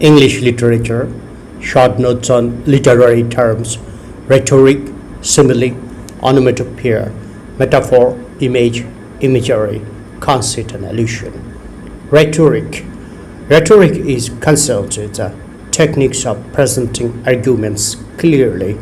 English literature, short notes on literary terms, rhetoric, simile, onomatopoeia, metaphor, image, imagery, conceit, and allusion. Rhetoric. Rhetoric is concerned with the techniques of presenting arguments clearly,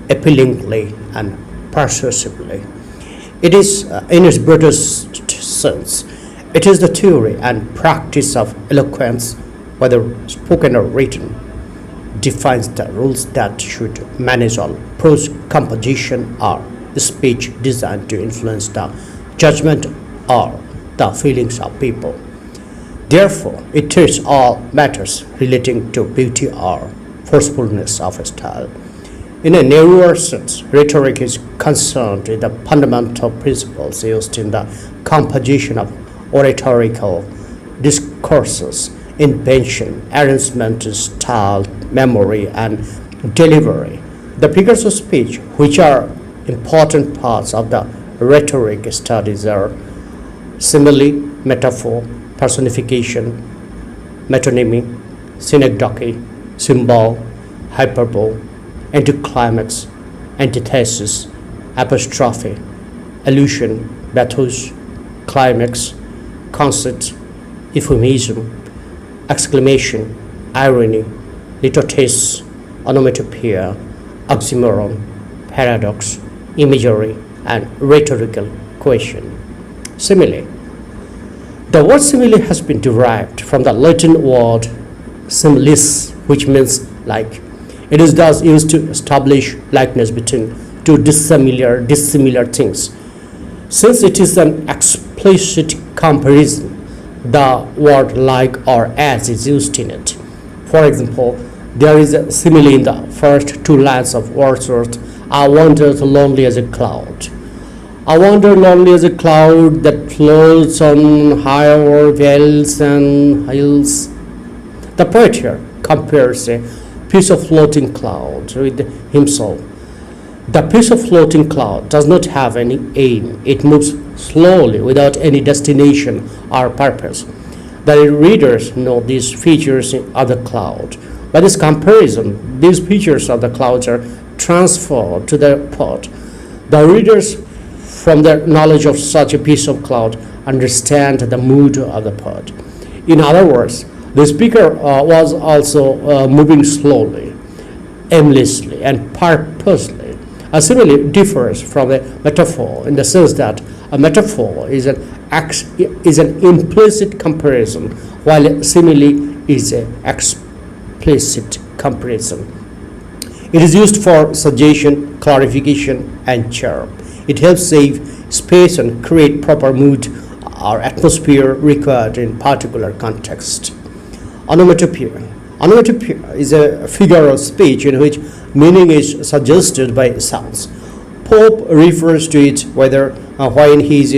appealingly, and persuasively. It is, in its broadest sense, it is the theory and practice of eloquence, whether spoken or written, defines the rules that should manage all prose composition or speech designed to influence the judgment or the feelings of people. Therefore, it treats all matters relating to beauty or forcefulness of a style. In a narrower sense, rhetoric is concerned with the fundamental principles used in the composition of oratorical discourses, invention, arrangement, style, memory, and delivery. The figures of speech, which are important parts of the rhetoric studies, are simile, metaphor, personification, metonymy, synecdoche, symbol, hyperbole, anticlimax, antithesis, apostrophe, allusion, bathos, climax, conceit, euphemism, exclamation, irony, litotes, onomatopoeia, oxymoron, paradox, imagery, and rhetorical question. Simile. The word simile has been derived from the Latin word similis, which means like. It is thus used to establish likeness between two dissimilar things. Since it is an explicit comparison, the word like or as is used in it. For example, there is a simile in the first two lines of Wordsworth, I wandered lonely as a cloud. I wander lonely as a cloud that floats on higher vales and hills. The poet here compares a piece of floating cloud with himself. The piece of floating cloud does not have any aim. It moves slowly without any destination or purpose. The readers know these features of the cloud. By this comparison, these features of the clouds are transferred to the poet. The readers, from their knowledge of such a piece of cloud, understand the mood of the poet. In other words, the speaker was also moving slowly, aimlessly, and purposely. A simile differs from a metaphor in the sense that a metaphor is an implicit comparison, while a simile is an explicit comparison. It is used for suggestion, clarification, and charm. It helps save space and create proper mood or atmosphere required in particular context. Onomatopoeia. Onomatopoeia is a figure of speech in which meaning is suggested by sounds. Pope refers to it when in his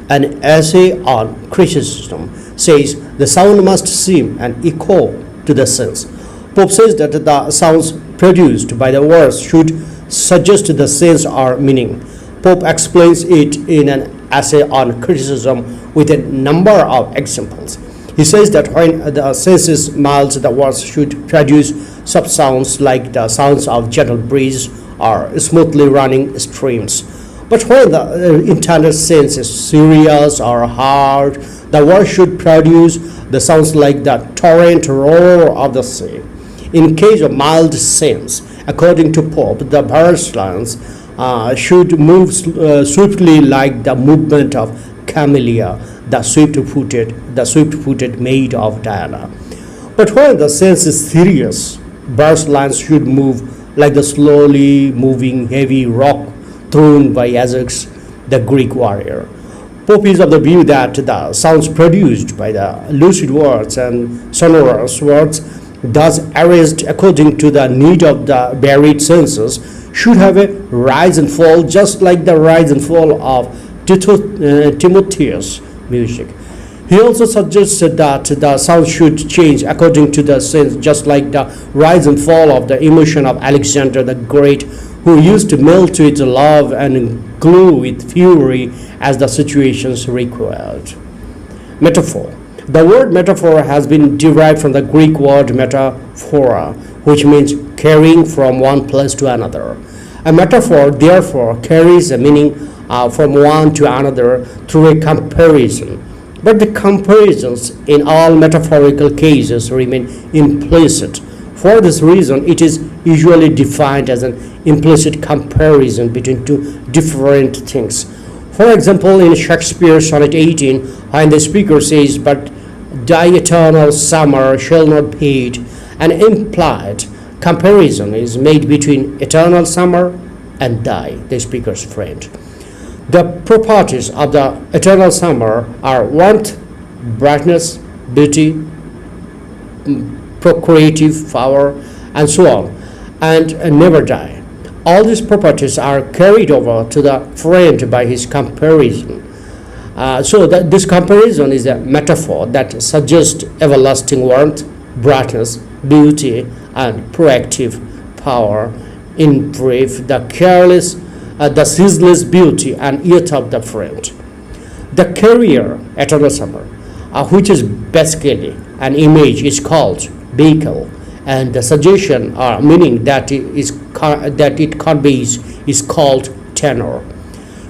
an essay on criticism says the sound must seem an echo to the sense. Pope says that the sounds produced by the words should suggest the sense or meaning. Pope explains it in an essay on criticism with a number of examples. He says that when the sense is mild, the words should produce soft sounds like the sounds of gentle breeze or smoothly running streams. But when the intended sense is serious or hard, the words should produce the sounds like the torrent roar of the sea. In case of mild sense, according to Pope, the verse lines should move swiftly like the movement of Camellia, the swift-footed maid of Diana. But when the sense is serious, verse lines should move like the slowly moving heavy rock thrown by Ajax, the Greek warrior. Pope is of the view that the sounds produced by the lucid words and sonorous words, thus arranged according to the need of the varied senses, should have a rise and fall just like the rise and fall of Timotheus music. He also suggested that the sound should change according to the sense, just like the rise and fall of the emotion of Alexander the Great, who used to melt with love and glow with fury as the situations required. Metaphor. The word metaphor has been derived from the Greek word metaphora, which means carrying from one place to another. A metaphor, therefore, carries a meaning from one to another through a comparison. But the comparisons in all metaphorical cases remain implicit. For this reason, it is usually defined as an implicit comparison between two different things. For example, in Shakespeare's Sonnet 18, when the speaker says, "But thy eternal summer shall not fade," an implied comparison is made between eternal summer and thy, the speaker's friend. The properties of the eternal summer are warmth, brightness, beauty, procreative power, and so on, and never die. All these properties are carried over to the friend by his comparison. So that this comparison is a metaphor that suggests everlasting warmth, brightness, beauty, and proactive power. In brief, the careless, the ceaseless beauty and youth of the friend. The carrier, eternal summer, which is basically an image, is called vehicle, and the suggestion or meaning that it conveys is called tenor.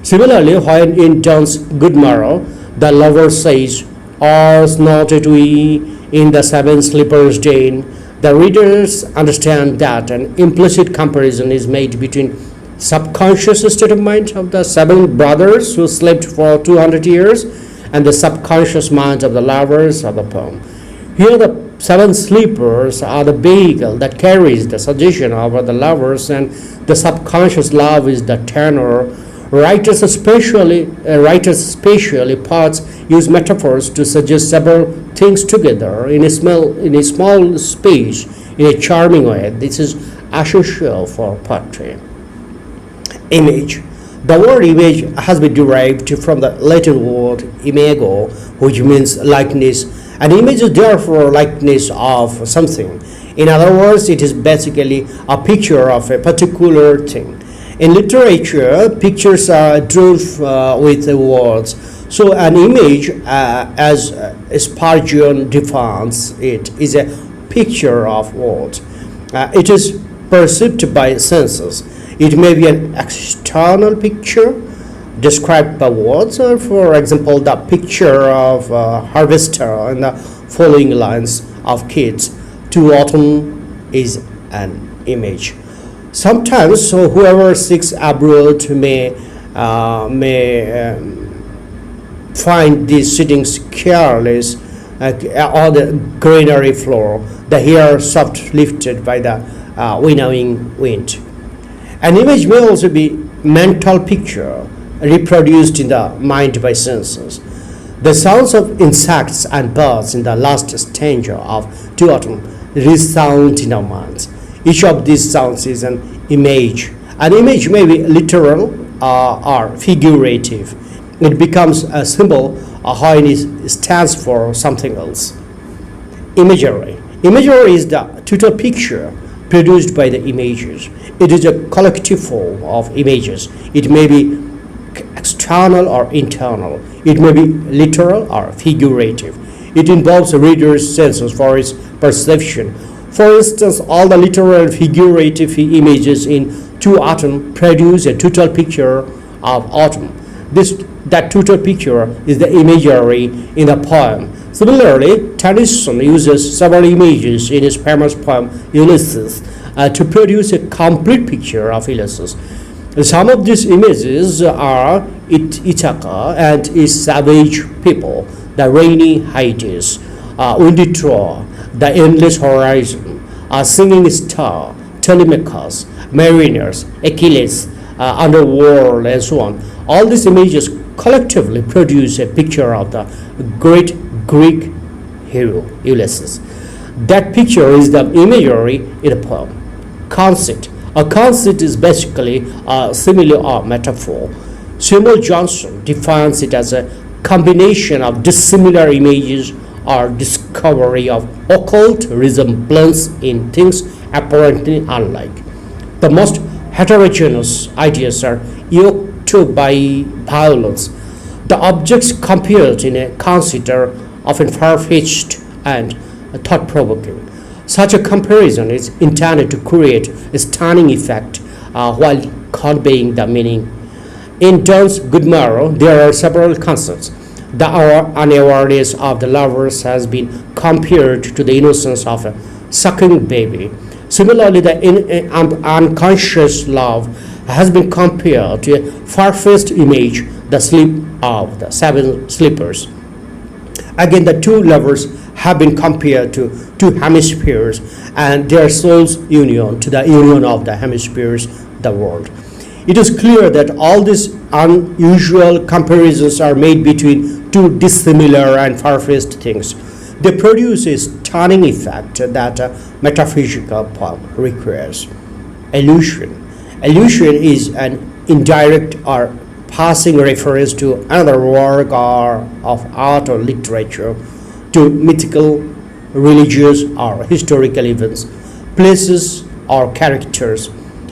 Similarly, when in Donne's Good Morrow, the lover says, "Ours not it we in the seven sleepers' den," the readers understand that an implicit comparison is made between subconscious state of mind of the seven brothers who slept for 200 years and the subconscious minds of the lovers of the poem. Here the seven sleepers are the vehicle that carries the suggestion over the lovers, and the subconscious love is the tenor. Writers especially parts use metaphors to suggest several things together in a small space in a charming way. This is essential for poetry. Image. The word image has been derived from the Latin word imago, which means likeness. An image is therefore likeness of something. In other words, it is basically a picture of a particular thing. In literature, pictures are drawn with words. So an image, as Spurgeon defines it, is a picture of words. It is perceived by senses. It may be an external picture described by words, or for example, the picture of a harvester in the following lines of Keats: "To autumn is an image." Sometimes, so whoever seeks abroad may find these sittings careless on the greenery floor, the hair soft lifted by the winnowing wind. An image may also be mental picture reproduced in the mind by senses. The sounds of insects and birds in the last stanza of To Autumn resound in our minds. Each of these sounds is an image. An image may be literal or figurative. It becomes a symbol when it stands for something else. Imagery. Imagery is the total picture produced by the images. It is a collective form of images. It may be external or internal. It may be literal or figurative. It involves the reader's senses for its perception. For instance, all the literal and figurative images in To Autumn produce a total picture of autumn. That total picture is the imagery in the poem. Similarly, Tennyson uses several images in his famous poem Ulysses to produce a complete picture of Ulysses. Some of these images are Ithaca and its savage people, the rainy Hades, windy Troy, the endless horizon, a singing star, Telemachus, mariners, Achilles, underworld, and so on. All these images collectively produce a picture of the great Greek hero Ulysses. That picture is the imagery in the poem. Conceit. A conceit is basically a simile or metaphor. Samuel Johnson defines it as a combination of dissimilar images or discovery of occult resemblance in things apparently unlike. The most heterogeneous ideas are yoked by violence. The objects compared in a conceit are often far-fetched and thought-provoking. Such a comparison is intended to create a stunning effect while conveying the meaning. In John's Good Morrow, there are several concepts. The unawareness of the lovers has been compared to the innocence of a sucking baby. Similarly, the unconscious love has been compared to a far-fetched image, the sleep of the seven sleepers. Again, the two lovers have been compared to two hemispheres and their souls' union to the union of the hemispheres, the world. It is clear that all these unusual comparisons are made between two dissimilar and far-fetched things. They produce a stunning effect that a metaphysical poem requires. Allusion. Allusion is an indirect or passing reference to another work or of art or literature, to mythical, religious, or historical events, places, or characters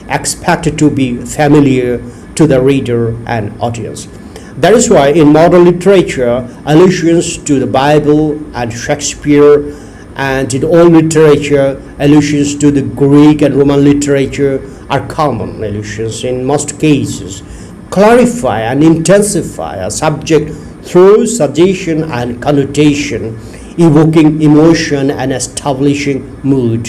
expected to be familiar to the reader and audience. That is why in modern literature, allusions to the Bible and Shakespeare, and in old literature, allusions to the Greek and Roman literature are common allusions in most cases, clarify and intensify a subject through suggestion and connotation, evoking emotion and establishing mood.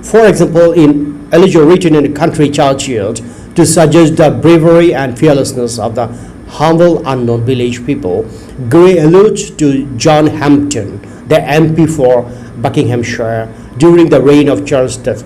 For example, in elegy written in the country Churchill, to suggest the bravery and fearlessness of the humble unknown village people, Gray alludes to John Hampden, the MP for Buckinghamshire during the reign of Charles I.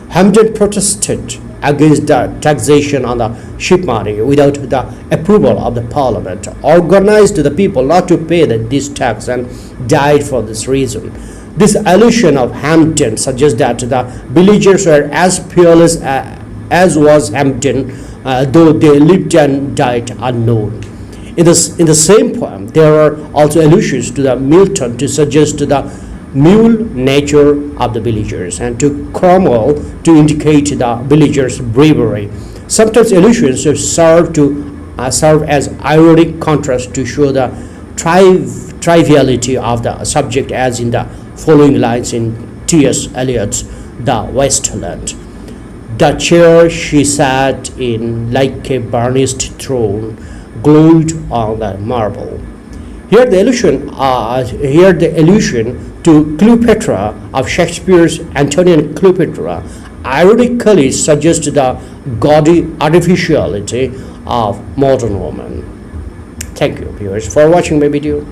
Hampden protested against the taxation on the ship money without the approval of the Parliament, organized the people not to pay this tax, and died for this reason. This allusion of Hampden suggests that the villagers were as fearless as was Hampden, though they lived and died unknown. In the same poem, there are also allusions to the Milton to suggest the mule nature of the villagers, and to Cromwell to indicate the villagers' bravery. Sometimes allusions serve as ironic contrast to show the triviality of the subject, as in the following lines in T.S. Eliot's The Wasteland. The chair she sat in, like a burnished throne, glowed on the marble. Here the allusion to Cleopatra of Shakespeare's Antonian Cleopatra ironically suggests the gaudy artificiality of modern woman. Thank you, viewers, for watching my video.